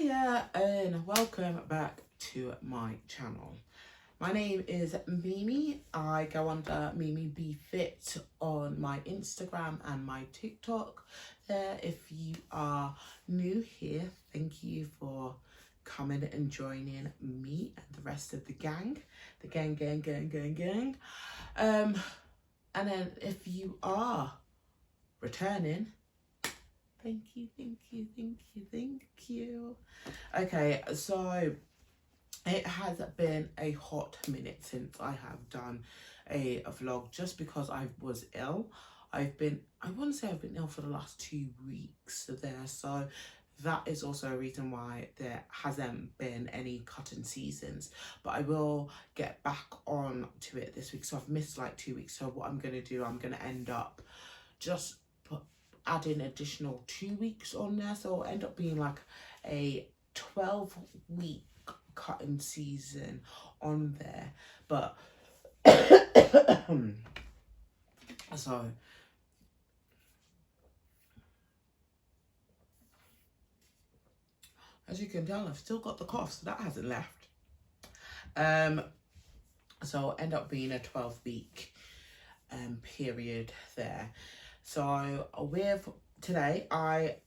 Hiya and welcome back to my channel. My name is Mimi. I go under mimi.b.fitt on my Instagram and my TikTok. If you are new here, thank you for coming and joining me and the rest of the gang. The gang. And then if you are returning, thank you. Okay, so it has been a hot minute since I have done a vlog just because I was ill. I want to say I've been ill for the last 2 weeks there, so that is also a reason why there hasn't been any cutting seasons, but I will get back on to it this week. So I've missed like 2 weeks, so what I'm going to do, I'm going to end up just adding additional 2 weeks on there, so it'll end up being like a 12-week cutting season on there. But so as you can tell, I've still got the cough, so that hasn't left. So it'll end up being a 12-week period there. So with today, I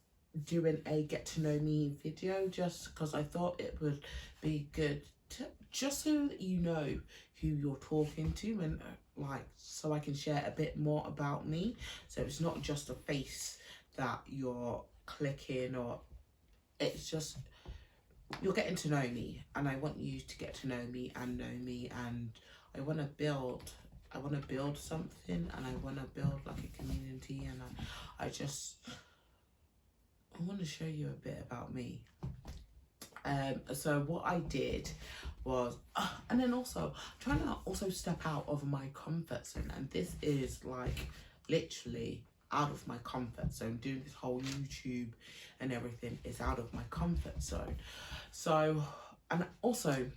doing a get to know me video just because I thought it would be good to, just so that you know who you're talking to, and like so I can share a bit more about me, so it's not just a face that you're clicking, or it's just you're getting to know me, and I want you to get to know me, and I want to build something, and I want to build like a community, and I want to show you a bit about me. So what I did was, and then also trying to also step out of my comfort zone, and this is like literally out of my comfort zone. Doing this whole YouTube and everything is out of my comfort zone. So, and also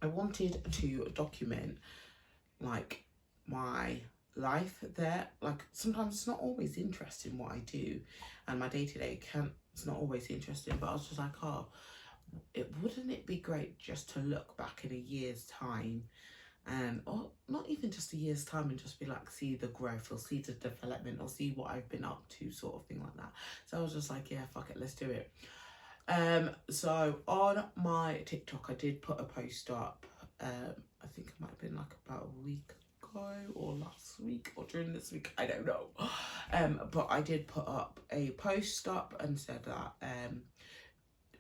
I wanted to document like my life there. Like sometimes it's not always interesting what I do, and my day-to-day it's not always interesting, but I was just like, oh, wouldn't it be great just to look back in a year's time, and or not even just a year's time, and just be like, see the growth or see the development or see what I've been up to, sort of thing like that. So I was just like, yeah, fuck it, let's do it. So on my TikTok, I did put a post up. I think it might have been like about a week ago, or last week, or during this week, I don't know. But I did put up a post up and said that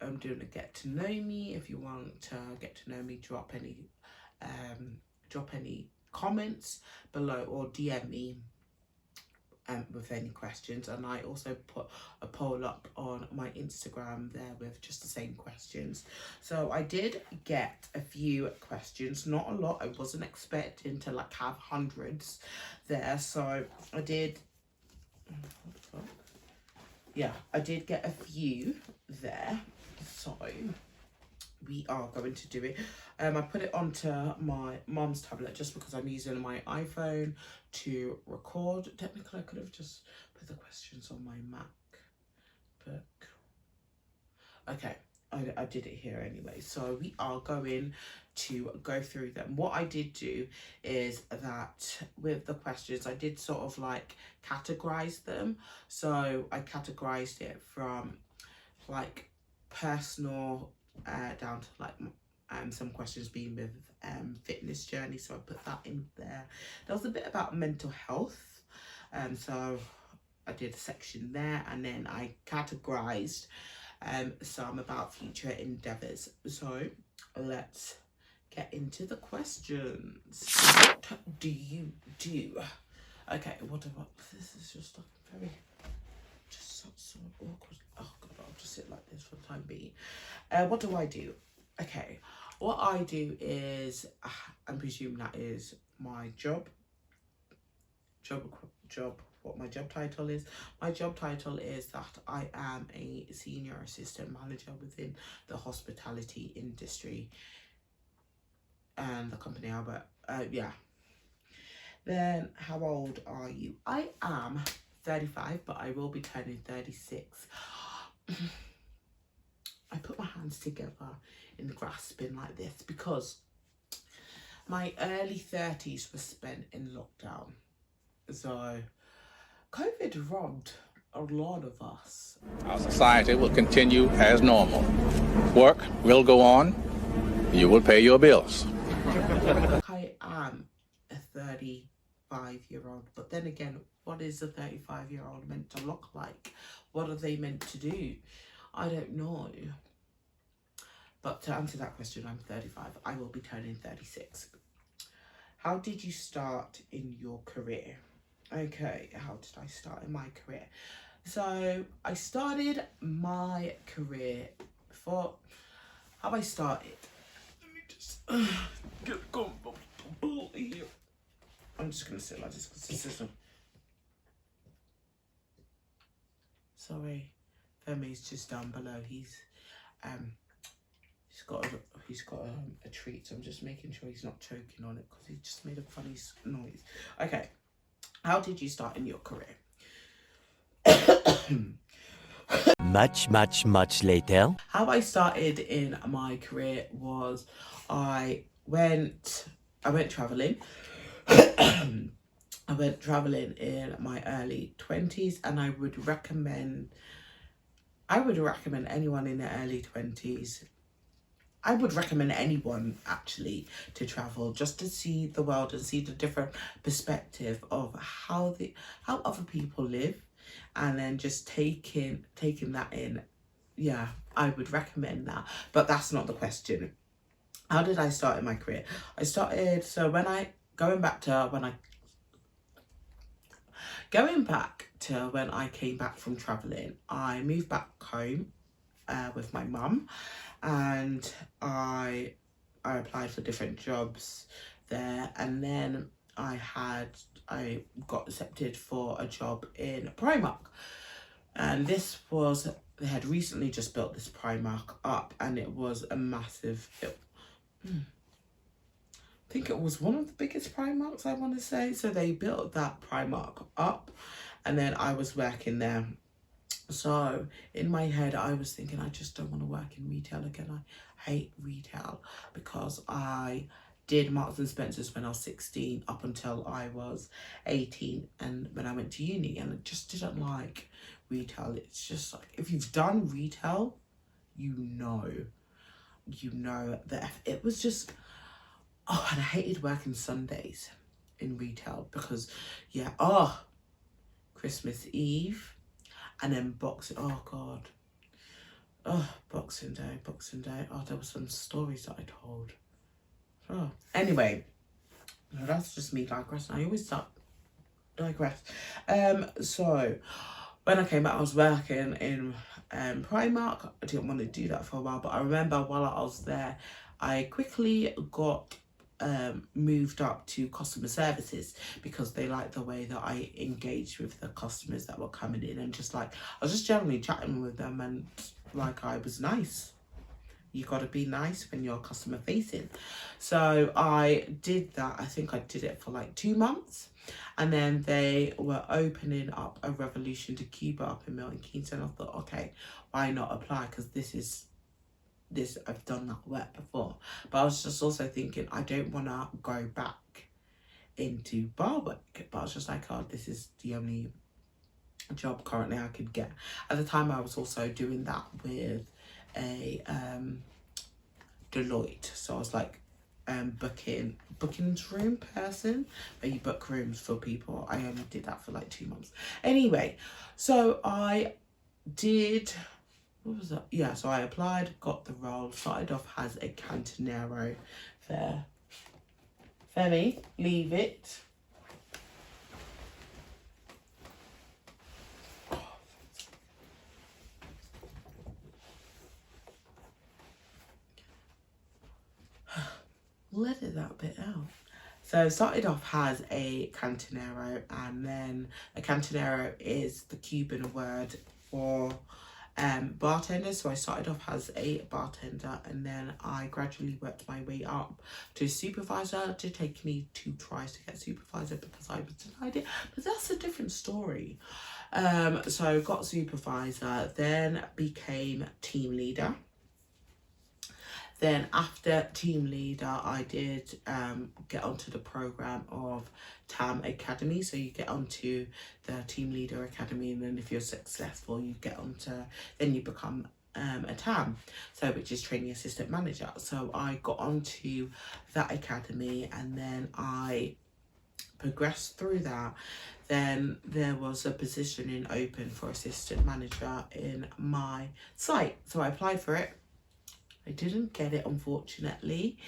I'm doing a get to know me. If you want to get to know me, drop any comments below, or DM me with any questions. And I also put a poll up on my Instagram there with just the same questions. So I did get a few questions, not a lot. I wasn't expecting to like have hundreds there, so I did, yeah, I did get a few there. So we are going to do it. I put it onto my mom's tablet just because I'm using my iPhone to record. Technically, I could have just put the questions on my MacBook. Okay, I did it here anyway. So we are going to go through them. What I did do is that with the questions, I did sort of like categorize them. So I categorized it from like personal down to like some questions being with fitness journey, so I put that in there. There was a bit about mental health, so I did a section there, and then I categorized some about future endeavors. So let's get into the questions. What do you do? Okay, this is just like very so awkward. Oh god, I'll just sit like this for the time being. What do I do? Okay, what I do is, I presume that is my job. What my job title is. My job title is that I am a senior assistant manager within the hospitality industry and the company I work. Yeah. Then, how old are you? I am 35, but I will be turning 36 I put my hands together in grasping like this because my early 30s was spent in lockdown. So COVID robbed a lot of us. Our society will continue as normal. Work will go on. You will pay your bills. I am a 35-year-old, but then again, what is a 35-year-old meant to look like? What are they meant to do? I don't know. But to answer that question, I'm 35. I will be turning 36. How did you start in your career? Okay, how did I start in my career? So I started my career for how I started. Let me just get comfortable here. I'm just gonna sit like this because this isn't. Sorry, Femi's just down below. He's got a treat, so I'm just making sure he's not choking on it because he just made a funny noise. Okay, how did you start in your career? Much later. How I started in my career was I went traveling. I went traveling in my early 20s, and I would recommend anyone in their early 20s. I would recommend anyone actually to travel just to see the world and see the different perspective of how other people live, and then just taking that in. Yeah, I would recommend that, but that's not the question. How did I start in my career? Going back to when I came back from traveling, I moved back home with my mum, and I applied for different jobs there, and then I got accepted for a job in Primark, and they had recently just built this Primark up, and it was a massive. I think it was one of the biggest Primarks, I want to say. So they built that Primark up, and then I was working there. So in my head, I was thinking, I just don't want to work in retail again. I hate retail because I did Marks and Spencer's when I was 16 up until I was 18, and when I went to uni, and I just didn't like retail. It's just like, if you've done retail, you know that it was just, oh, and I hated working Sundays in retail because, yeah, Christmas Eve, and then Boxing Day. Oh, there were some stories that I told. Oh, anyway, no, that's just me digressing. I always digress. So when I came back, I was working in Primark. I didn't want to do that for a while, but I remember while I was there, I quickly got moved up to customer services because they liked the way that I engaged with the customers that were coming in, and just like I was just generally chatting with them, and like I was nice. You got to be nice when you're customer facing. So I did that. I think I did it for like 2 months, and then they were opening up a Revolution to Cuba up in Milton Keynes, and I thought, okay, why not apply, because I've done that work before. But I was just also thinking, I don't want to go back into bar work. But I was just like, oh, this is the only job currently I could get. At the time, I was also doing that with a Deloitte. So I was like bookings room person, where you book rooms for people. I only did that for like 2 months. Anyway, so I did... What was that? Yeah, so I applied, got the role, started off as a cantonero there. Femi, leave it. Let it that bit out. So I started off as a cantonero, and then a cantonero is the Cuban word for bartender. So I started off as a bartender, and then I gradually worked my way up to supervisor. It did take me 2 tries to get supervisor because I was denied it, but that's a different story. So got supervisor, then became team leader. Then after team leader, I did get onto the program of TAM Academy. So you get onto the team leader academy, and then if you're successful, you get onto, then you become a TAM, so which is training assistant manager. So I got onto that academy, and then I progressed through that. Then there was a positioning open for assistant manager in my site, so I applied for it. I didn't get it, unfortunately,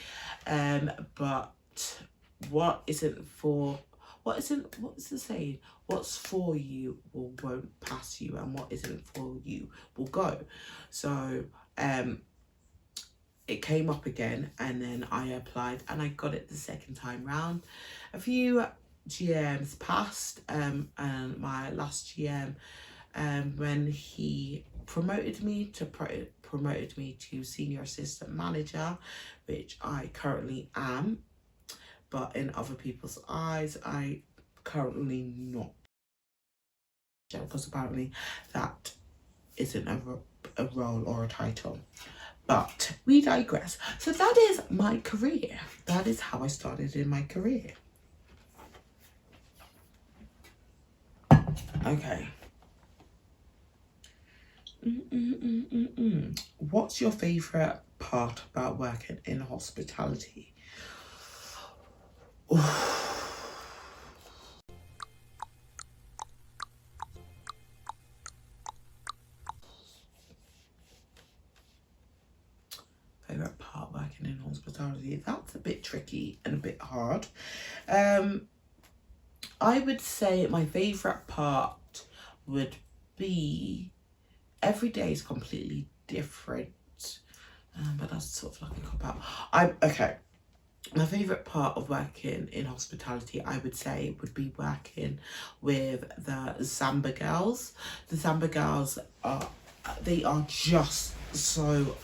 but what's the saying? What's for you won't pass you, and what isn't for you will go. So it came up again, and then I applied and I got it the second time round. A few GMs passed, and my last GM, when he promoted me to senior assistant manager, which I currently am, but in other people's eyes I currently not, because apparently that isn't a role or a title. But we digress. So that is my career. That is how I started in my career. Okay. What's your favourite part about working in hospitality? Favourite part working in hospitality? That's a bit tricky and a bit hard. I would say my favourite part would be, every day is completely different, but that's sort of like a cop-out. Okay, my favourite part of working in hospitality, I would say, would be working with the Zamba girls. The Zamba girls they are just so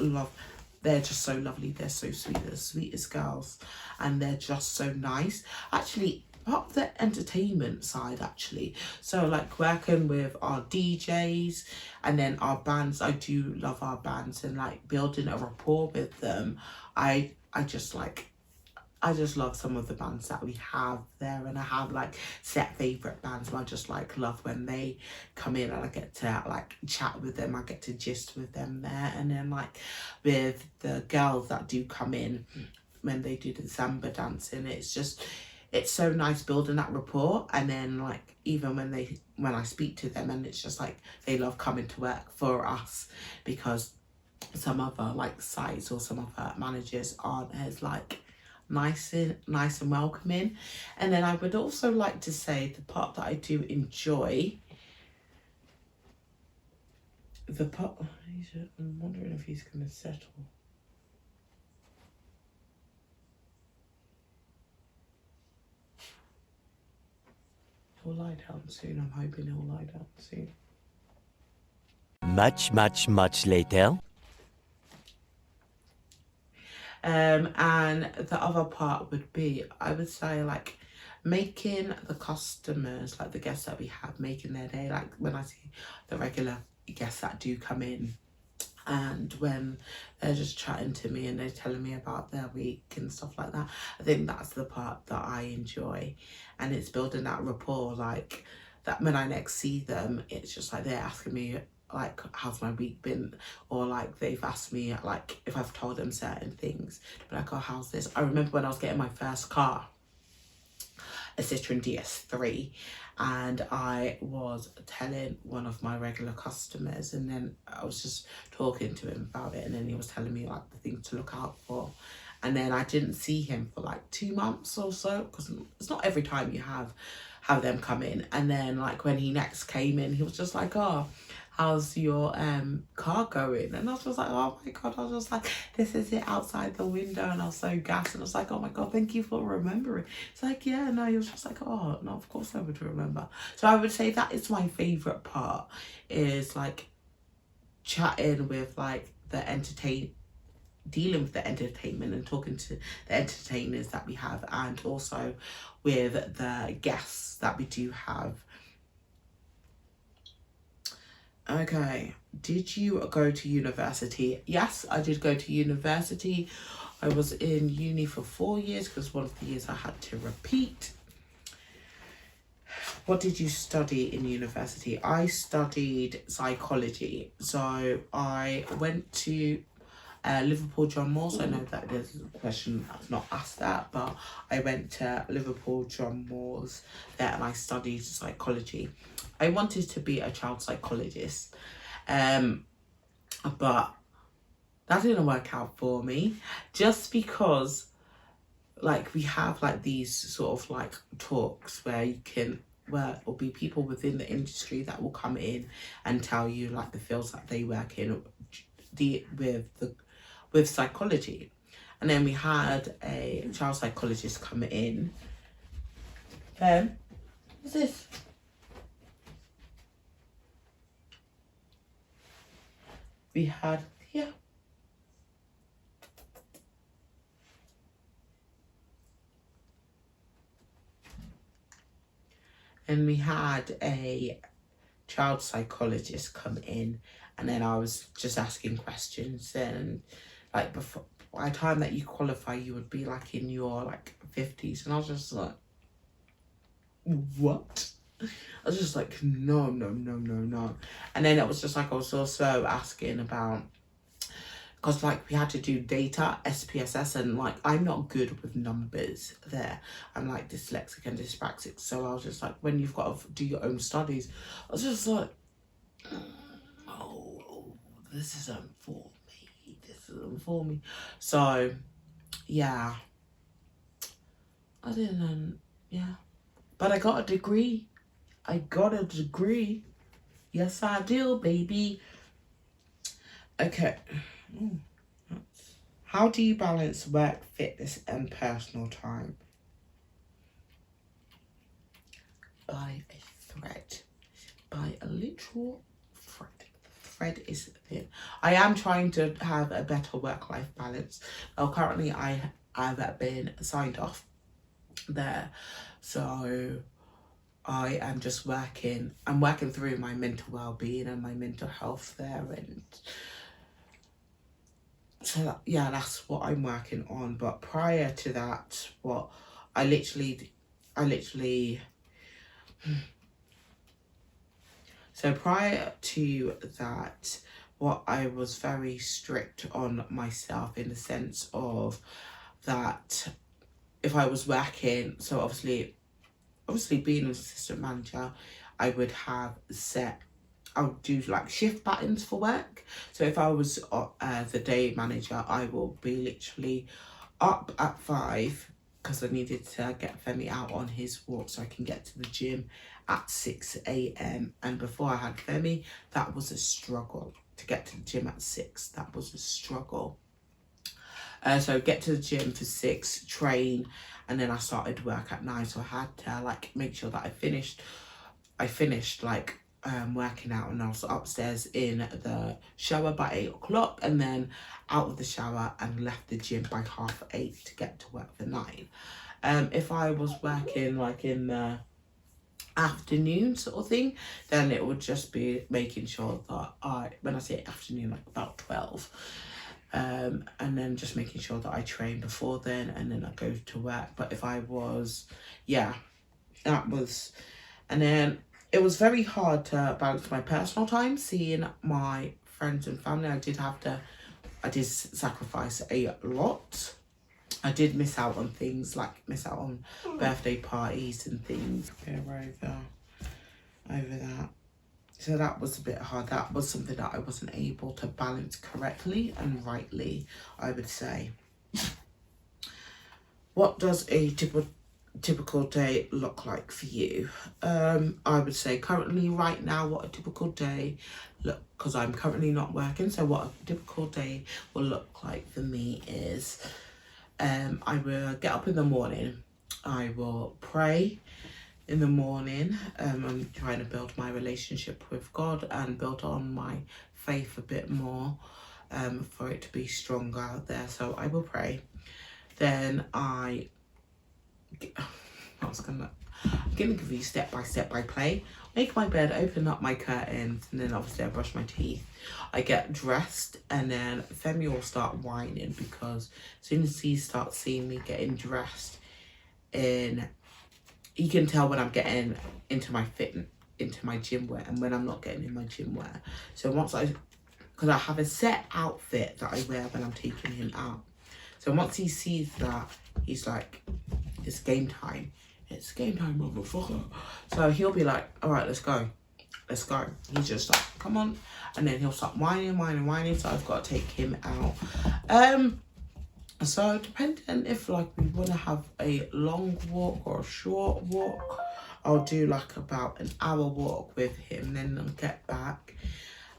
they're just so lovely, they're so sweet, they're the sweetest girls, and they're just so nice. Actually, part of the entertainment side, actually, so like working with our DJs and then our bands, I do love our bands, and like building a rapport with them. I just love some of the bands that we have there, and I have like set favourite bands, and I just like love when they come in and I get to like chat with them, I get to gist with them there. And then like with the girls that do come in when they do the Samba dancing, it's so nice building that rapport. And then like even when I speak to them, and it's just like they love coming to work for us, because some other like sites or some other managers aren't as like nice and welcoming. And then I would also like to say the part that I do enjoy, I'm wondering if he's going to settle. He'll lie down soon. I'm hoping he'll lie down soon. Much later. And the other part would be, I would say, like making the customers, like the guests that we have, making their day. Like when I see the regular guests that do come in, and when they're just chatting to me and they're telling me about their week and stuff like that, I think that's the part that I enjoy. And it's building that rapport, like that when I next see them, it's just like they're asking me like, how's my week been? Or like they've asked me like if I've told them certain things, but like, oh, how's this? I remember when I was getting my first car, a Citroen DS3, and I was telling one of my regular customers, and then I was just talking to him about it, and then he was telling me like the things to look out for. And then I didn't see him for like 2 months or so, because it's not every time you have them come in. And then like when he next came in, he was just like, oh, how's your car going? And I was just like, oh my god, I was just like, this is it outside the window, and I was so gassed, and I was like, oh my god, thank you for remembering. It's like, yeah, no, he was just like, oh no, of course I would remember. So I would say that is my favourite part, is like chatting with like dealing with the entertainment and talking to the entertainers that we have, and also with the guests that we do have. Okay, did you go to university? Yes, I did go to university. I was in uni for 4 years because one of the years I had to repeat. What did you study in university? I studied psychology. So I went to Liverpool John Moores. I know that there's a question that's not asked that, but I went to Liverpool John Moores there and I studied psychology. I wanted to be a child psychologist, but that didn't work out for me, just because like we have like these sort of like talks where will be people within the industry that will come in and tell you like the fields that they work in with psychology. And then we had a child psychologist come in. What's this? We had here. And we had a child psychologist come in, and then I was just asking questions, and like before, by the time that you qualify, you would be like in your like 50s, and I was just like, what? I was just like, no. And then it was just like, I was also asking about, because like we had to do data, SPSS, and like I'm not good with numbers there. I'm like dyslexic and dyspraxic, so I was just like, when you've got to do your own studies, I was just like, oh, this isn't for me. So yeah, I didn't, yeah, but I got a degree. Yes, I do, baby. Okay. How do you balance work, fitness, and personal time? By a thread. By a literal thread. Thread is thin. I am trying to have a better work-life balance. Well, currently I have been signed off there. So I am just working. I'm working through my mental well-being and my mental health there, and so yeah, that's what I'm working on. But prior to that, I literally so prior to that, what I was very strict on myself, in the sense of that if I was working, so obviously being an assistant manager, I would do like shift patterns for work. So if I was the day manager, I will be literally up at 5 because I needed to get Femi out on his walk so I can get to the gym at 6 a.m. And before I had Femi, that was a struggle to get to the gym at 6. That was a struggle. So get to the gym for 6, train, and then I started work at 9. So I had to like make sure that I finished like working out, and I was upstairs in the shower by 8 o'clock, and then out of the shower and left the gym by 8:30 to get to work for 9. If I was working like in the afternoon sort of thing, then it would just be making sure that when I say afternoon, like about 12, and then just making sure that I train before then, and then I go to work. But if I was, and then it was very hard to balance my personal time, seeing my friends and family. I did sacrifice a lot. I did miss out on things, like miss out on birthday parties and things. Go over that. So that was a bit hard. That was something that I wasn't able to balance correctly and rightly, I would say. What does a typical day look like for you? I would say currently right now, what a typical day because I'm currently not working, so what a typical day will look like for me is I will get up in the morning, I will pray in the morning. I'm trying to build my relationship with God and build on my faith a bit more, for it to be stronger out there. So I will pray. Then I I'm gonna give you step by step by play. Make my bed, open up my curtains, and then obviously I brush my teeth. I get dressed, and then Femi will start whining because as soon as he starts seeing me getting dressed, he can tell when I'm getting into my gym wear and when I'm not getting in my gym wear. So because I have a set outfit that I wear when I'm taking him out. So once he sees that, he's like, it's game time. It's game time, motherfucker. So he'll be like, all right, let's go. Let's go. He's just like, come on. And then he'll start whining. So I've got to take him out. So depending if like we want to have a long walk or a short walk, I'll do like about an hour walk with him. Then I'll get back.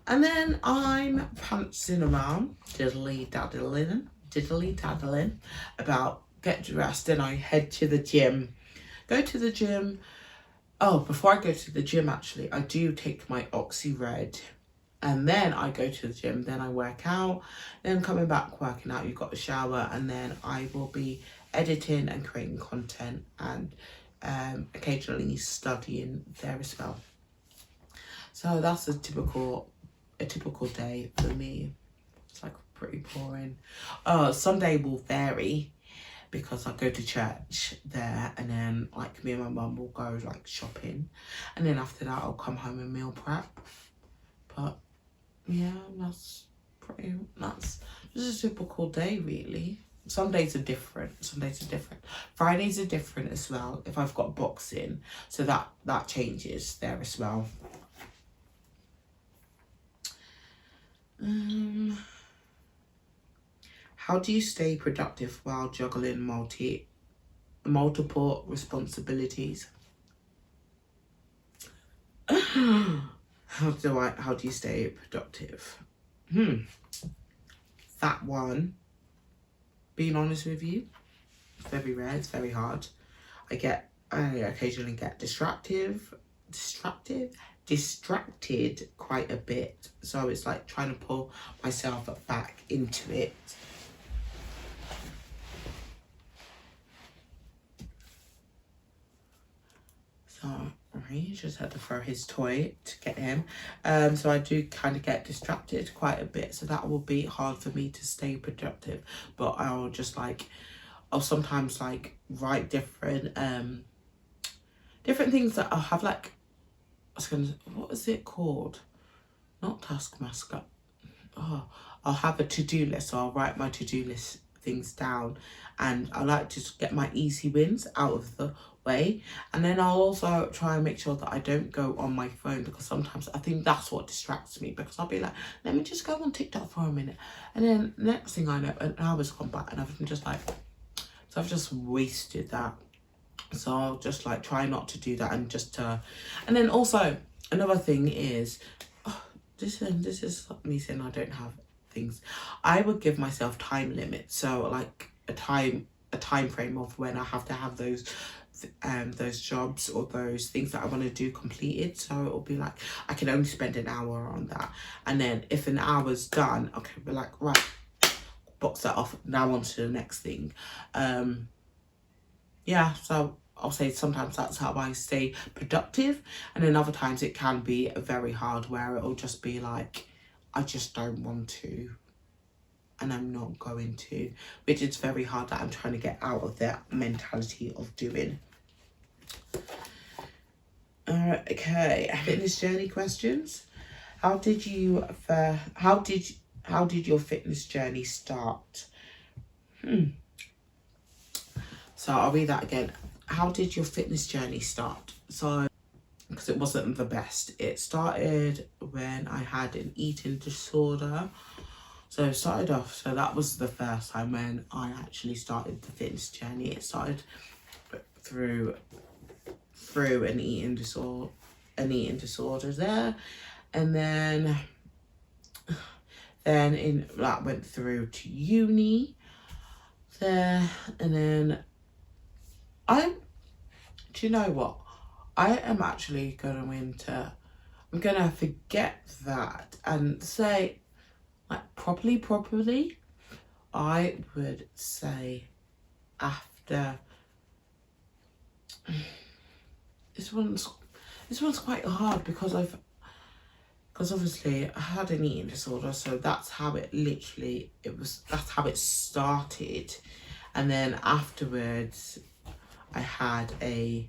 And then I'm pantsing around, diddly daddling, about get dressed, and I head to the gym. Go to the gym. Oh, before I go to the gym, actually, I do take my Oxy Red. And then I go to the gym, then I work out. Then coming back, working out, you've got the shower. And then I will be editing and creating content and occasionally studying there as well. So that's a typical day for me. It's like pretty boring. Sunday will vary because I go to church there, and then like me and my mum will go like shopping, and then after that I'll come home and meal prep. But yeah, that's just a typical day really. Some days are different. Fridays are different as well if I've got boxing, so that changes there as well. How do you stay productive while juggling multiple responsibilities? How do you stay productive? That one, being honest with you, it's very rare, it's very hard. I occasionally get distracted quite a bit. So it's like trying to pull myself back into it. So he just had to throw his toy to get him. So I do kind of get distracted quite a bit. So that will be hard for me to stay productive. But I'll sometimes like write different things that I'll have like, what is it called? Not Taskmaster. I'll have a to-do list. So I'll write my to-do list things down, and I like to get my easy wins out of the way. And then I'll also try and make sure that I don't go on my phone, because sometimes I think that's what distracts me, because I'll be like, let me just go on TikTok for a minute, and then next thing I know, an hour's gone by and I've just like, so I've just wasted that. So I'll just like try not to do that, and and then also another thing is, this is me saying I don't have things. I would give myself time limits, so like a time frame of when I have to have those jobs or those things that I want to do completed. So it'll be like I can only spend an hour on that, and then if an hour's done, okay, we're like, right, box that off, now on to the next thing. Yeah, so I'll say sometimes that's how I stay productive, and then other times it can be very hard where it'll just be like, I just don't want to, and I'm not going to, which is very hard, that I'm trying to get out of that mentality of doing. Okay, fitness journey questions. How did your fitness journey start? So I'll read that again. How did your fitness journey start? So, because it wasn't the best. It started when I had an eating disorder. So it started off, so that was the first time when I actually started the fitness journey. It started through an eating disorder there, and then that went through to uni there, and then do you know what? I am actually I'm gonna forget that and say, like, properly, I would say after this one's quite hard because obviously I had an eating disorder, so that's how it that's how it started. And then afterwards I had I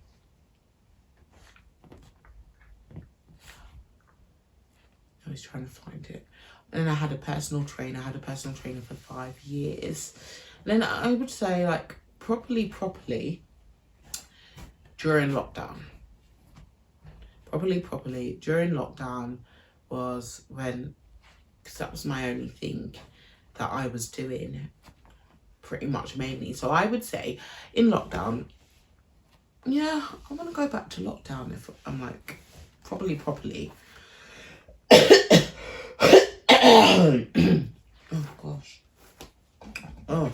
was trying to find it. And then I had a personal trainer. I had a personal trainer for 5 years. And then I would say like properly during lockdown. Properly during lockdown was when, because that was my only thing that I was doing pretty much mainly. So I would say in lockdown, yeah, I want to go back to lockdown if I'm like properly. Oh gosh. Oh.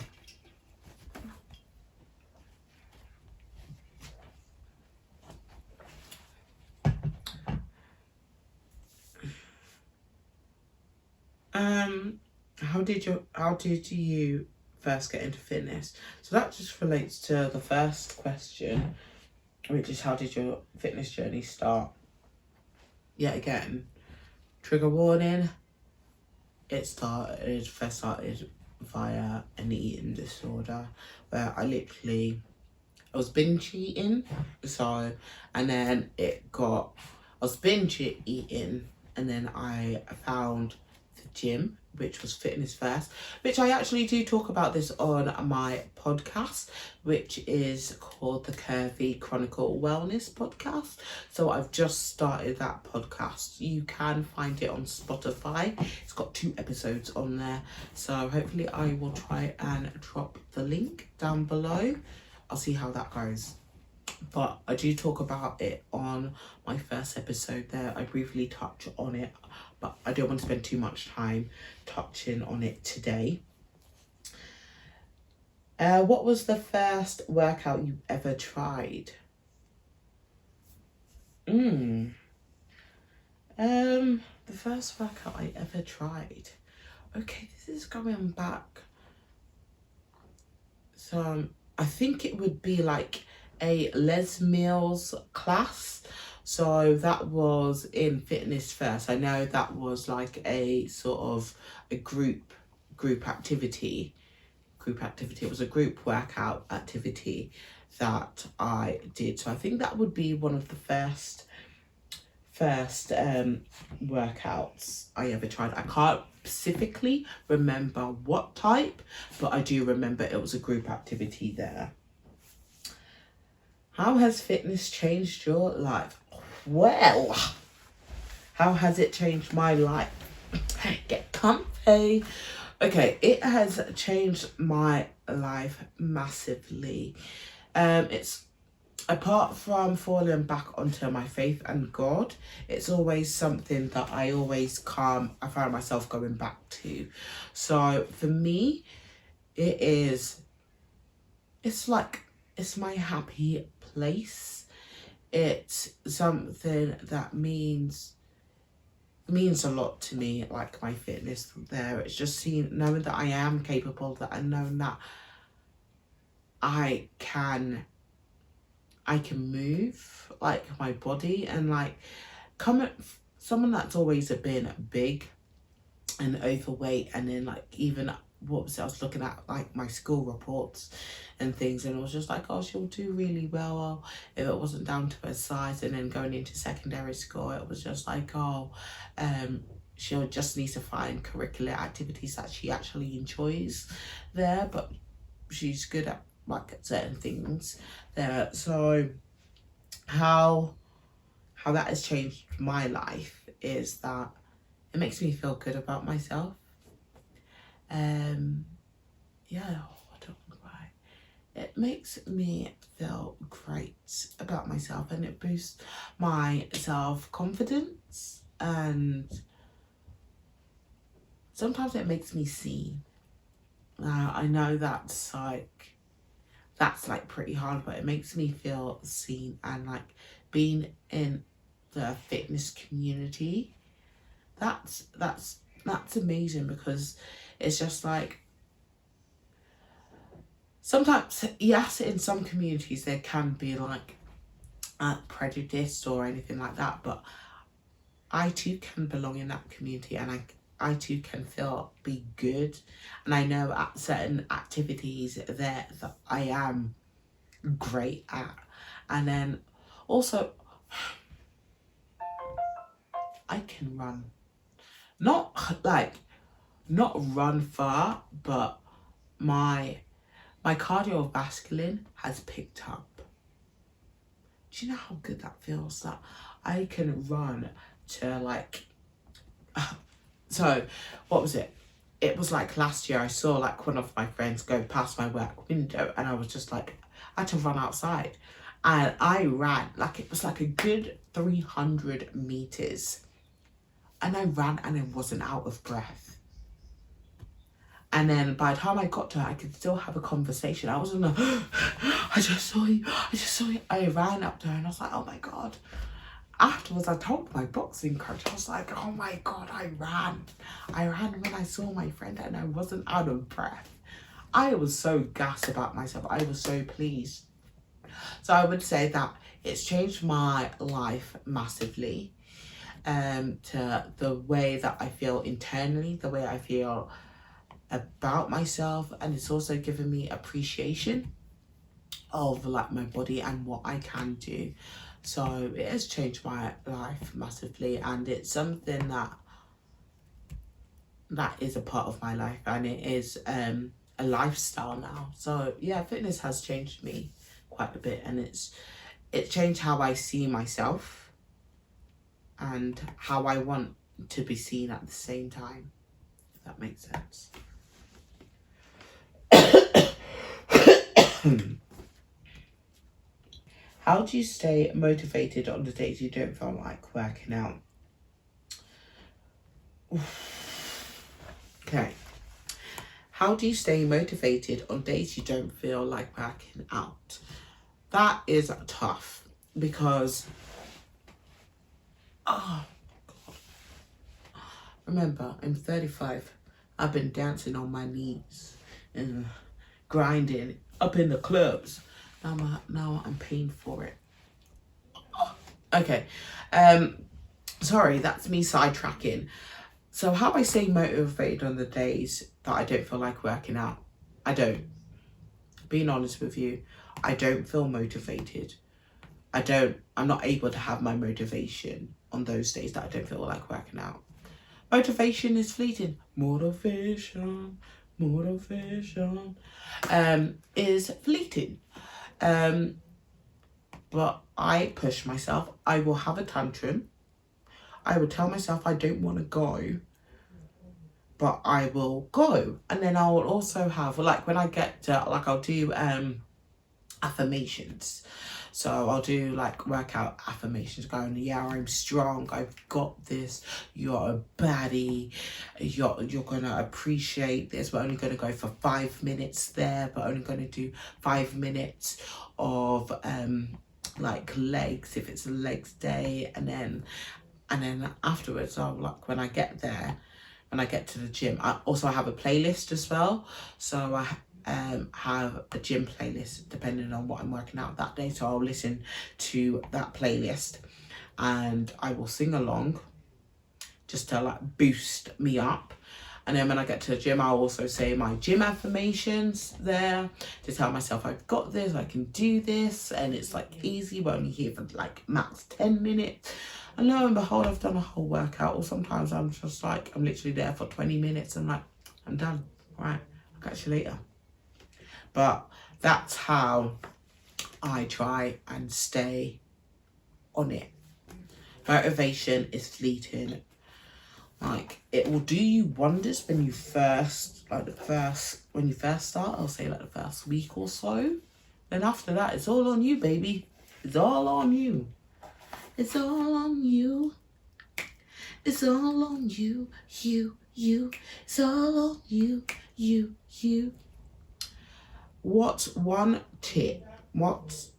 How did you first get into fitness? So that just relates to the first question, which is how did your fitness journey start? Yet again, trigger warning. It first started via an eating disorder where I was binge eating. So, and then I was binge eating, and then I found the gym, which was Fitness First, which I actually do talk about this on my podcast, which is called the Curvy Chronicle Wellness Podcast. So I've just started that podcast. You can find it on Spotify. It's got 2 episodes on there. So hopefully I will try and drop the link down below. I'll see how that goes. But I do talk about it on my first episode there. I briefly touch on it, but I don't want to spend too much time touching on it today. What was the first workout you ever tried? The first workout I ever tried. Okay, this is going back. So I think it would be like a Les Mills class. So that was in Fitness First. I know that was like a sort of a group activity. It was a group workout activity that I did. So I think that would be one of the first workouts I ever tried. I can't specifically remember what type, but I do remember it was a group activity there. How has fitness changed your life? Well, how has it changed my life? Get comfy. Okay, it has changed my life massively. It's apart from falling back onto my faith and God, it's always something that I find myself going back to. So for me, it's my happy place. It's something that means a lot to me, like my fitness there. It's just knowing that I am capable, that I know that I can move like my body, and like someone that's always been big and overweight, and then like even I was looking at like my school reports and things, and it was just like, oh, she'll do really well if it wasn't down to her size. And then going into secondary school, it was just like, oh, she'll just need to find curricular activities that she actually enjoys there, but she's good at like certain things there. So how that has changed my life is that it makes me feel good about myself. Yeah, I don't cry. It makes me feel great about myself, and it boosts my self-confidence, and sometimes it makes me seen. I know that's like pretty hard, but it makes me feel seen, and like being in the fitness community, that's amazing, because it's just like, sometimes, yes, in some communities there can be like prejudiced or anything like that, but I too can belong in that community, and I too can be good. And I know at certain activities there that I am great at. And then also, I can run. Not run far, but my cardiovascular has picked up. Do you know how good that feels? That I can run to like, so what was it? It was like last year I saw like one of my friends go past my work window, and I was just like, I had to run outside, and I ran like, it was like a good 300 meters, and I ran and I wasn't out of breath. And then by the time I got to her, I could still have a conversation. I wasn't like, I just saw you. I ran up to her and I was like, oh my God. Afterwards, I told my boxing coach, I was like, oh my God, I ran. I ran when I saw my friend and I wasn't out of breath. I was so gassed about myself. I was so pleased. So I would say that it's changed my life massively, to the way that I feel internally, the way I feel about myself, and it's also given me appreciation of like my body and what I can do. So it has changed my life massively, and it's something that is a part of my life, and it is a lifestyle now. So yeah, fitness has changed me quite a bit, and it's changed how I see myself and how I want to be seen at the same time, if that makes sense. How do you stay motivated on the days you don't feel like working out? Okay. How do you stay motivated on days you don't feel like working out? That is tough, because remember, I'm 35. I've been dancing on my knees and grinding up in the clubs. Now I'm paying for it. Okay. Sorry, that's me sidetracking. So how I stay motivated on the days that I don't feel like working out? I don't. Being honest with you, I don't feel motivated. I'm not able to have my motivation on those days that I don't feel like working out. Motivation is fleeting. Motivation is fleeting. But I push myself. I will have a tantrum. I will tell myself I don't want to go, but I will go. And then I will also have, like, when I get to, like, I'll do affirmations. So I'll do like workout affirmations, going, yeah, I'm strong, I've got this, you're a baddie, you're gonna appreciate this, we're only gonna go for 5 minutes there, we're only gonna do 5 minutes of like legs, if it's a legs day, and then afterwards, I'll, like, when I get there, when I get to the gym, I also have a playlist as well. So I have a gym playlist depending on what I'm working out that day. So I'll listen to that playlist and I will sing along just to like boost me up. And then when I get to the gym, I'll also say my gym affirmations there to tell myself I've got this, I can do this, and it's like easy. We're only here for like max 10 minutes. And lo and behold, I've done a whole workout. Or sometimes I'm just like, I'm literally there for 20 minutes and like, I'm done. All right, I'll catch you later. But that's how I try and stay on it. Motivation is fleeting. Like, it will do you wonders when you first start. I'll say like the first week or so. Then after that, it's all on you, baby. It's all on you. It's all on you. It's all on you. You. It's all on you. You. What's one tip? What's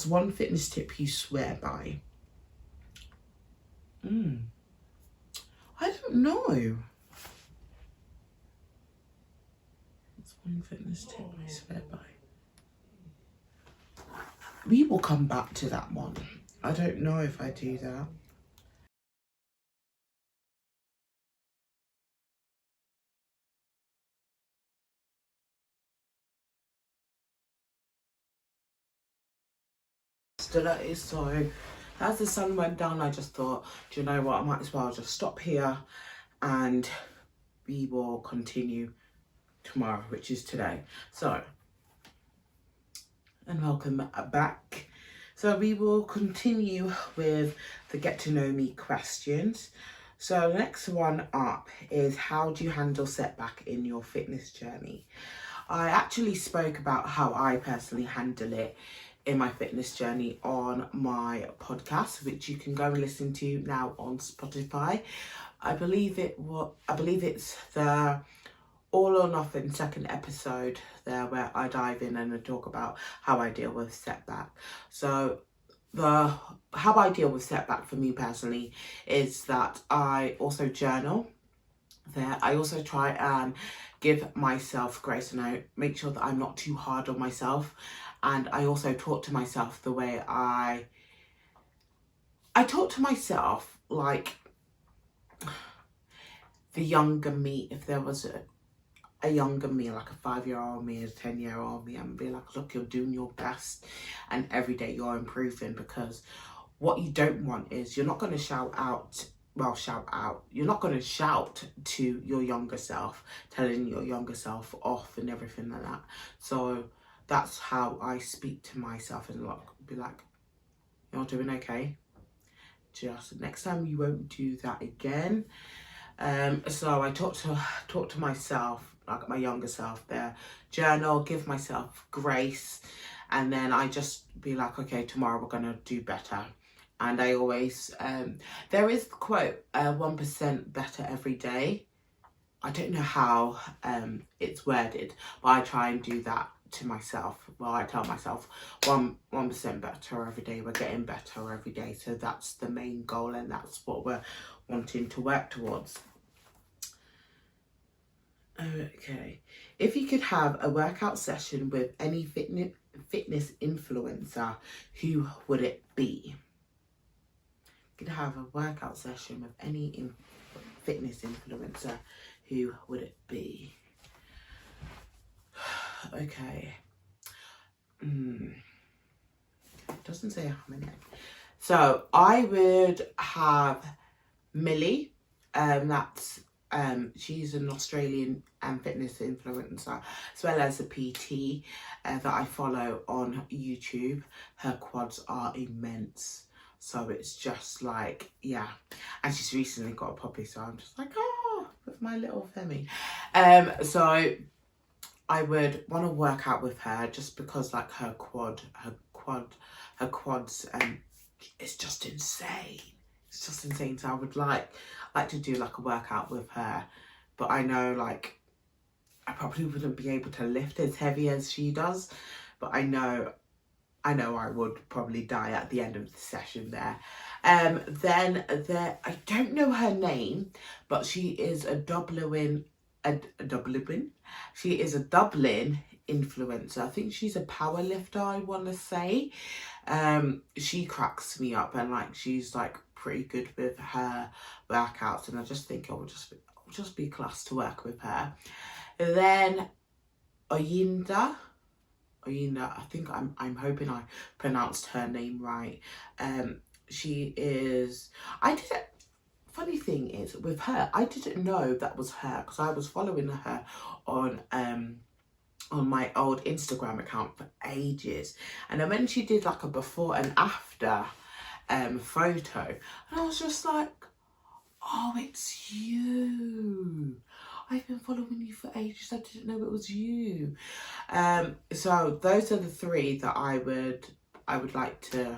one fitness tip you swear by? I don't know. What's one fitness tip I swear by? We will come back to that one. I don't know if I do that. Today, so as the sun went down, I just thought, do you know what, I might as well just stop here and we will continue tomorrow, which is today. So, and welcome back. So we will continue with the get to know me questions. So the next one up is, how do you handle setback in your fitness journey? I actually spoke about how I personally handle it in my fitness journey on my podcast, which you can go and listen to now on Spotify. I believe it's the All or Nothing second episode there, where I dive in and I talk about how I deal with setback. So how I deal with setback for me personally is that I also journal there. I also try and give myself grace, and I make sure that I'm not too hard on myself. And I also talk to myself the way I talk to myself like the younger me. If there was a younger me, like a 5-year-old me, a 10-year-old me, and be like, look, you're doing your best and every day you're improving. Because what you don't want is, you're not going to shout out, you're not going to shout to your younger self, telling your younger self off and everything like that. So that's how I speak to myself, and be like, you're doing okay. Just next time you won't do that again. So I talk to myself, like my younger self there, journal, give myself grace, and then I just be like, okay, tomorrow we're gonna do better. And I always, there is the quote, 1% better every day. I don't know how it's worded, but I try and do that to myself. Well, I tell myself 1% better every day. We're getting better every day. So that's the main goal, and that's what we're wanting to work towards. Okay. If you could have a workout session with any fitness influencer, who would it be? You could have a workout session with any fitness influencer, who would it be? Okay. Doesn't say how many. So I would have Millie. That's she's an Australian fitness influencer, as well as a PT that I follow on YouTube. Her quads are immense. So it's just like, yeah. And she's recently got a puppy, so I'm just like, with my little Femi. So I would want to work out with her, just because like her quads, it's just insane. It's just insane. So I would like to do like a workout with her. But I know like I probably wouldn't be able to lift as heavy as she does. But I know I would probably die at the end of the session there. Then I don't know her name, but she is a Dublin She is a Dublin influencer. I think she's a power lifter, I want to say. She cracks me up, and like she's like pretty good with her workouts, and I just think it will just be class to work with her. Then Oyinda, I think I'm hoping I pronounced her name right. She is, funny thing is with her, I didn't know that was her, because I was following her on my old Instagram account for ages. And then when she did like a before and after photo, and I was just like, oh, it's you. I've been following you for ages. I didn't know it was you. So those are the three that I would like to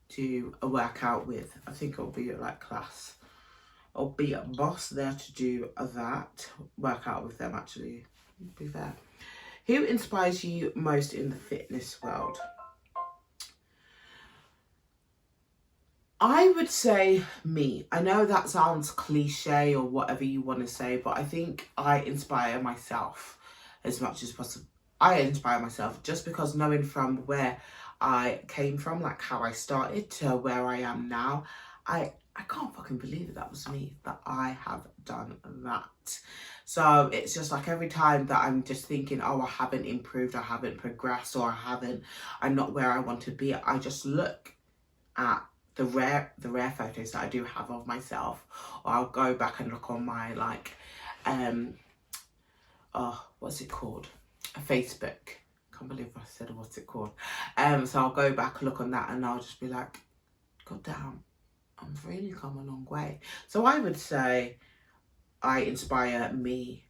do a workout with. I think it'll be like class. I'll be a boss there to do that workout with them, actually, to be fair. Who inspires you most in the fitness world? I would say me. I know that sounds cliche or whatever you want to say, but I think I inspire myself as much as possible. I inspire myself just because knowing from where I came from, like how I started to where I am now. I can't fucking believe that was me, that I have done that. So it's just like every time that I'm just thinking, oh, I haven't improved, I haven't progressed, or I'm not where I want to be, I just look at the rare photos that I do have of myself, or I'll go back and look on my like what's it called, Facebook. Can't believe I said what's it called. So I'll go back, look on that, and I'll just be like, god damn, I've really come a long way. So I would say I inspire me,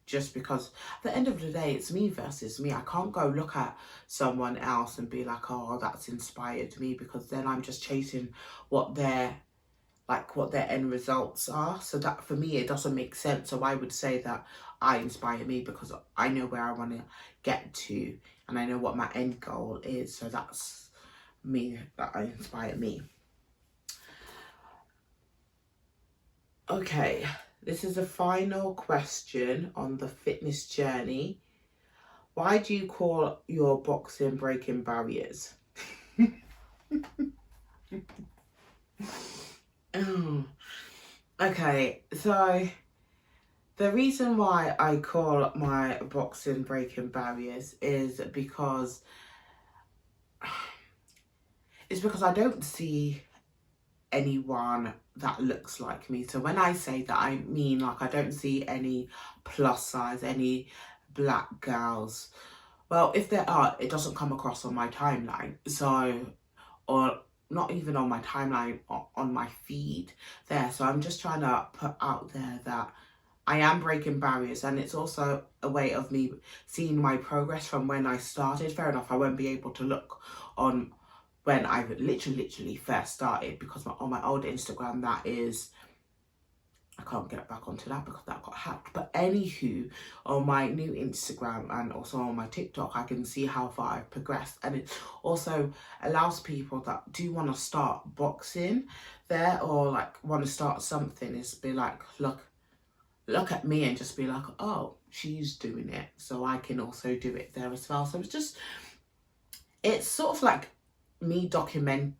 just because at the end of the day, it's me versus me. I can't go look at someone else and be like, oh, that's inspired me, because then I'm just chasing what their end results are. So that for me, it doesn't make sense. So I would say that I inspire me because I know where I want to get to, and I know what my end goal is. So that's me, that I inspire me. Okay, this is the final question on the fitness journey. Why do you call your boxing breaking barriers? Okay, so the reason why I call my boxing breaking barriers is because I don't see anyone that looks like me. So when I say that, I mean like I don't see any plus size, any black girls. Well, if there are, it doesn't come across on my timeline. So, or not even on my timeline, on my feed there. So I'm just trying to put out there that I am breaking barriers, and it's also a way of me seeing my progress from when I started. Fair enough, I won't be able to look on when I literally first started, because on my old Instagram, that is, I can't get back onto that because that got hacked. But anywho, on my new Instagram and also on my TikTok, I can see how far I've progressed. And it also allows people that do want to start boxing there, or like want to start something, is be like, look at me and just be like, oh, she's doing it, so I can also do it there as well. So it's sort of like me documenting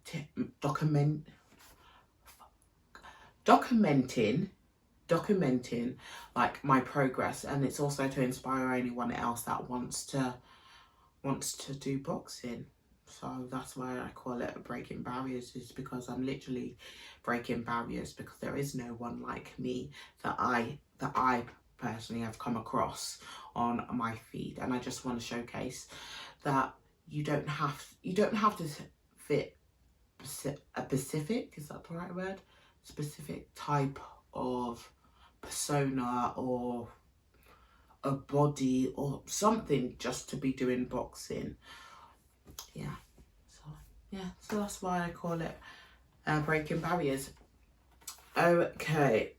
like my progress, and it's also to inspire anyone else that wants to do boxing. So that's why I call it breaking barriers, is because I'm literally breaking barriers, because there is no one like me that I personally have come across on my feed. And I just want to showcase that you don't have to fit a specific, is that the right word? Specific type of persona or a body or something just to be doing boxing. So that's why I call it breaking barriers. Okay,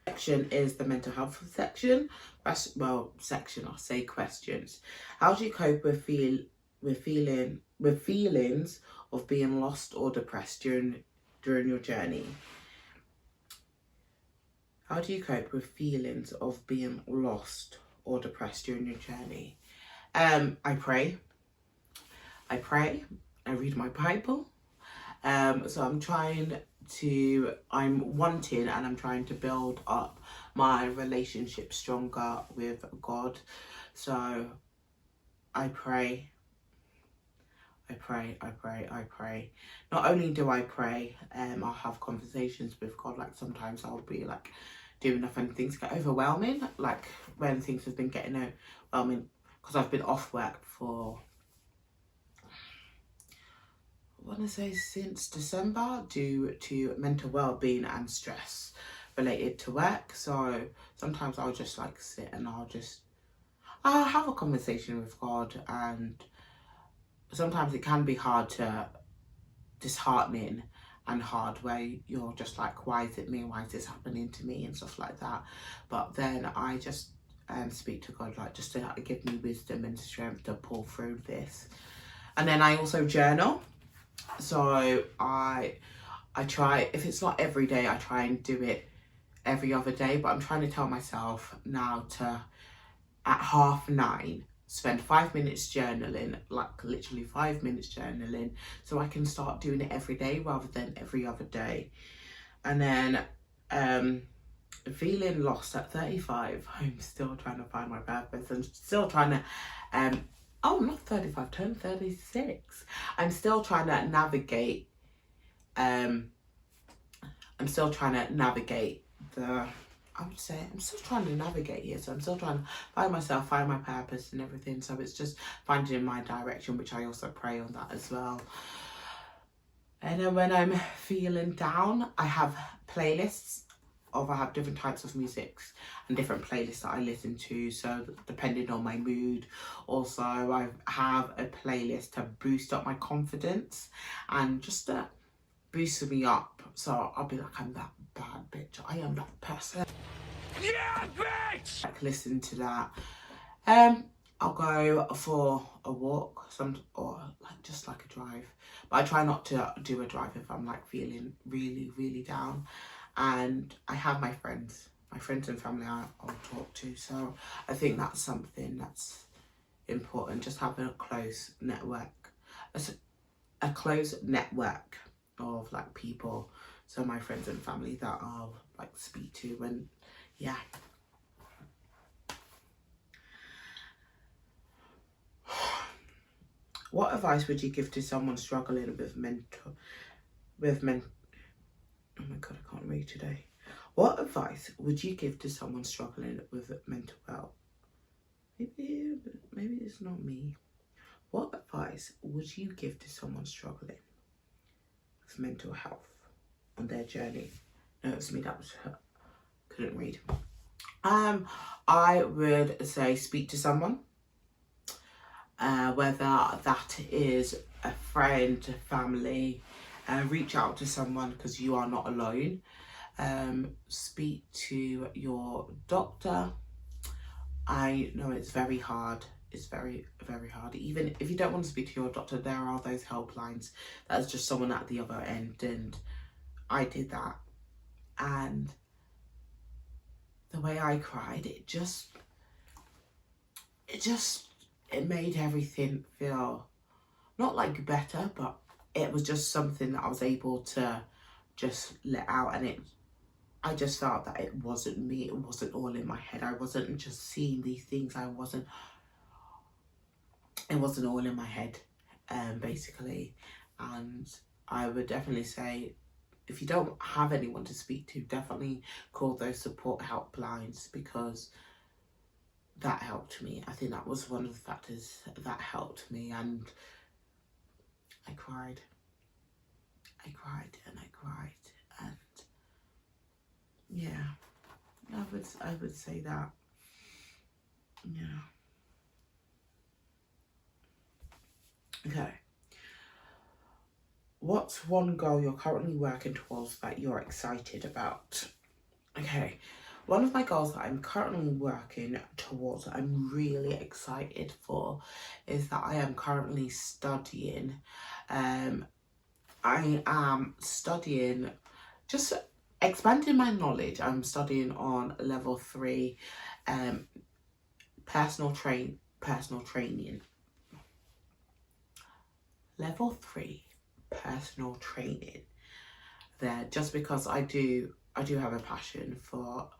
section is the mental health section. I'll say questions. How do you cope with feelings of being lost or depressed during your journey? How do you cope with feelings of being lost or depressed during your journey? I pray. I read my Bible. So I'm wanting and I'm trying to build up my relationship stronger with God. So I pray. Not only do I pray, I'll have conversations with God. Like sometimes I'll be like doing enough and things get overwhelming. Like when things have been getting overwhelming, because I've been off work for, I want to say since December, due to mental well-being and stress related to work. So sometimes I'll just like sit and I'll have a conversation with God, and sometimes it can be disheartening and hard, where you're just like, why is it me? Why is this happening to me? And stuff like that. But then I just speak to God, like just to give me wisdom and strength to pull through this. And then I also journal. So I try, if it's not every day, I try and do it every other day. But I'm trying to tell myself now to, at 9:30, spend 5 minutes journaling, like literally 5 minutes journaling, so I can start doing it every day rather than every other day. And then feeling lost at 35, I'm still trying to find my purpose. I'm still trying to oh, not 35, turn 36. I'm still trying to navigate I would say I'm still trying to navigate here. So I'm still trying to find myself, find my purpose and everything. So it's just finding my direction, which I also pray on that as well. And then when I'm feeling down, I have playlists I have different types of musics and different playlists that I listen to. So depending on my mood, also I have a playlist to boost up my confidence and just to boost me up. So I'll be like, I'm that bad bitch. I am that person. Yeah, bitch! Like, listen to that. I'll go for a walk, or like just like a drive. But I try not to do a drive if I'm like feeling really, really down. And I have my friends and family I'll talk to. So I think that's something that's important. Just having a close network, a close network of like people. So my friends and family that I'll like speak to, and yeah. What advice would you give to someone struggling with oh my god, I can't read today. What advice would you give to someone struggling with mental health? Maybe it's not me. What advice would you give to someone struggling with mental health on their journey? No, it was me, that was her. Couldn't read. I would say speak to someone. Whether that is a friend, family, reach out to someone because you are not alone. Speak to your doctor. I know it's very hard. It's very, very hard. Even if you don't want to speak to your doctor, there are those helplines. That's just someone at the other end, and I did that. And the way I cried, it made everything feel not like better, but it was just something that I was able to just let out. And I just felt that it wasn't me, it wasn't all in my head. I wasn't just seeing these things, it wasn't all in my head, basically. And I would definitely say, if you don't have anyone to speak to, definitely call those support helplines, because that helped me. I think that was one of the factors that helped me. And I cried and I cried, and yeah, I would say that. Yeah. Okay. What's one goal you're currently working towards that you're excited about? Okay. One of my goals that I'm currently working towards, that I'm really excited for, is that I am currently studying. I am studying, just expanding my knowledge. I'm studying on level 3, personal training. Level 3 personal training there, just because I do have a passion for,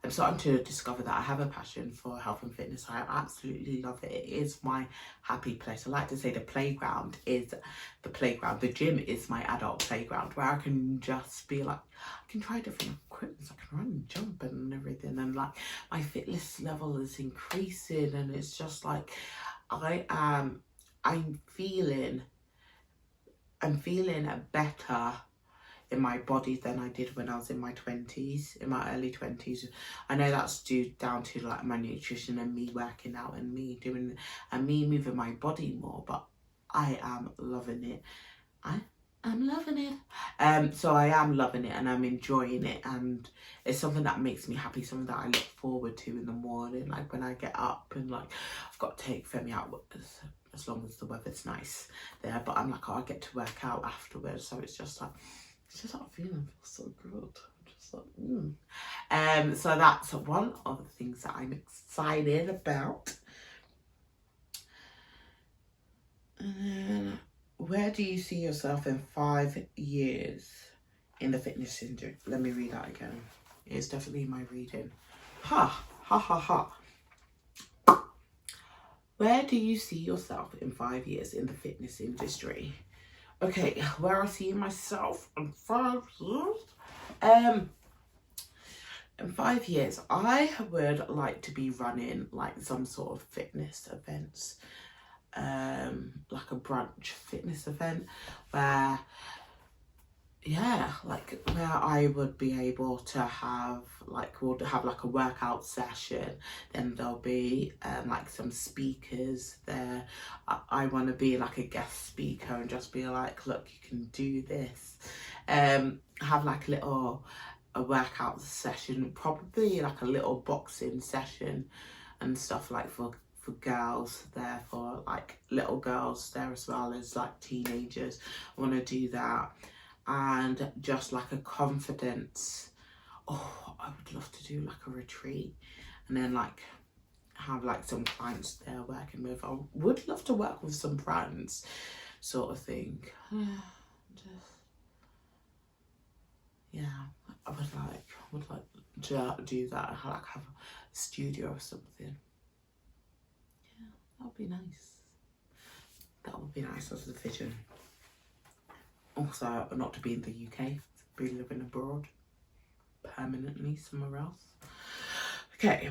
I'm starting to discover that I have a passion for health and fitness. I absolutely love it. It is my happy place. I like to say the playground is the playground. The gym is my adult playground, where I can just be like, I can try different equipment. I can run and jump and everything. And like my fitness level is increasing. And it's just like, I'm feeling better in my body than I did when I was in my 20s, in my early 20s. I know that's down to like my nutrition and me working out and me doing and me moving my body more, but I am loving it. I'm loving it. So I am loving it and I'm enjoying it, and it's something that makes me happy, something that I look forward to in the morning, like when I get up and like I've got to take Femi out as long as the weather's nice there, but I'm like, oh, I get to work out afterwards, so it's just like that feeling feels so good. I'm just like, so that's one of the things that I'm excited about. And then, where do you see yourself in 5 years in the fitness industry? Let me read that again. It's definitely my reading. Ha ha ha ha. Where do you see yourself in 5 years in the fitness industry? Okay, where I see myself in 5 years? In 5 years, I would like to be running like some sort of fitness events, like a brunch fitness event where, yeah, like where I would be able to have like, we'll have like a workout session, then there'll be like some speakers there. I want to be like a guest speaker and just be like, look, you can do this. Have like a workout session, probably like a little boxing session and stuff, like for girls there, for like little girls there as well as like teenagers. I want to do that. And just like a confidence, oh, I would love to do like a retreat and then like have like some clients there working with. I would love to work with some brands, sort of thing. Yeah, I would like to do that, like have a studio or something. Yeah, that would be nice. That would be nice as a vision. Also, not to be in the UK, to be living abroad permanently somewhere else. Okay,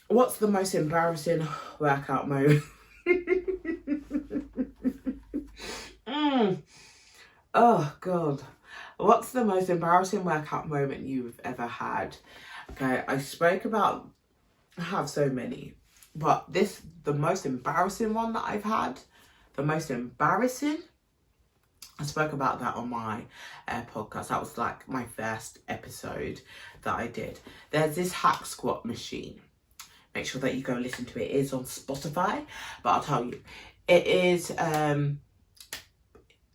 what's the most embarrassing workout moment? Oh God. What's the most embarrassing workout moment you've ever had? Okay, I have so many, but the most embarrassing one that I've had, I spoke about that on my podcast. That was like my first episode that I did. There's this hack squat machine. Make sure that you go listen to it. It is on Spotify, but I'll tell you, it is, there's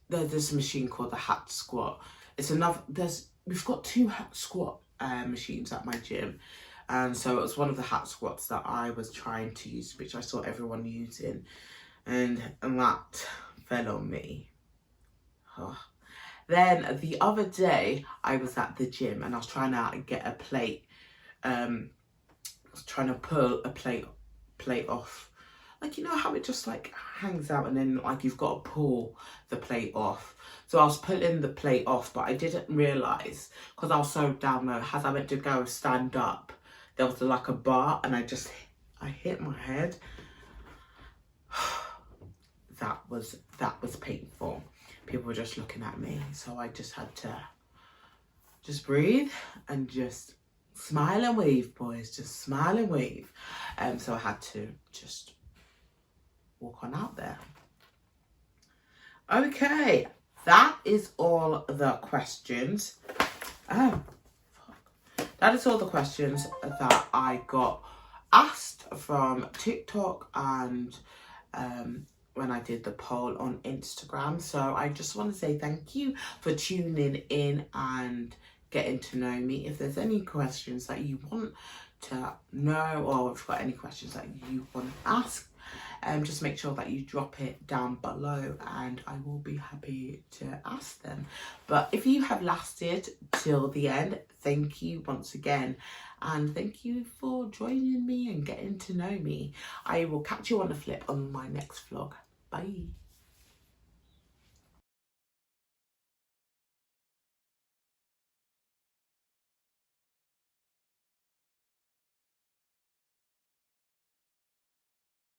this machine called the hack squat. We've got 2 hack squat machines at my gym. And so it was one of the hack squats that I was trying to use, which I saw everyone using. And that fell on me. Oh. Then the other day I was at the gym and I was trying to get a plate. I was trying to pull a plate off. Like, you know how it just like hangs out and then like you've got to pull the plate off. So I was pulling the plate off, but I didn't realise, because I was so down low, as I went to go stand up, there was like a bar and I hit my head. That was painful. People were just looking at me. So I just had to just breathe and just smile and wave, boys. Just smile and wave. So I had to just walk on out there. Okay, that is all the questions. That is all the questions that I got asked from TikTok and when I did the poll on Instagram. So I just want to say thank you for tuning in and getting to know me. If there's any questions that you want to know, or if you've got any questions that you want to ask, just make sure that you drop it down below and I will be happy to ask them. But if you have lasted till the end, thank you once again. And thank you for joining me and getting to know me. I will catch you on the flip on my next vlog. Bye.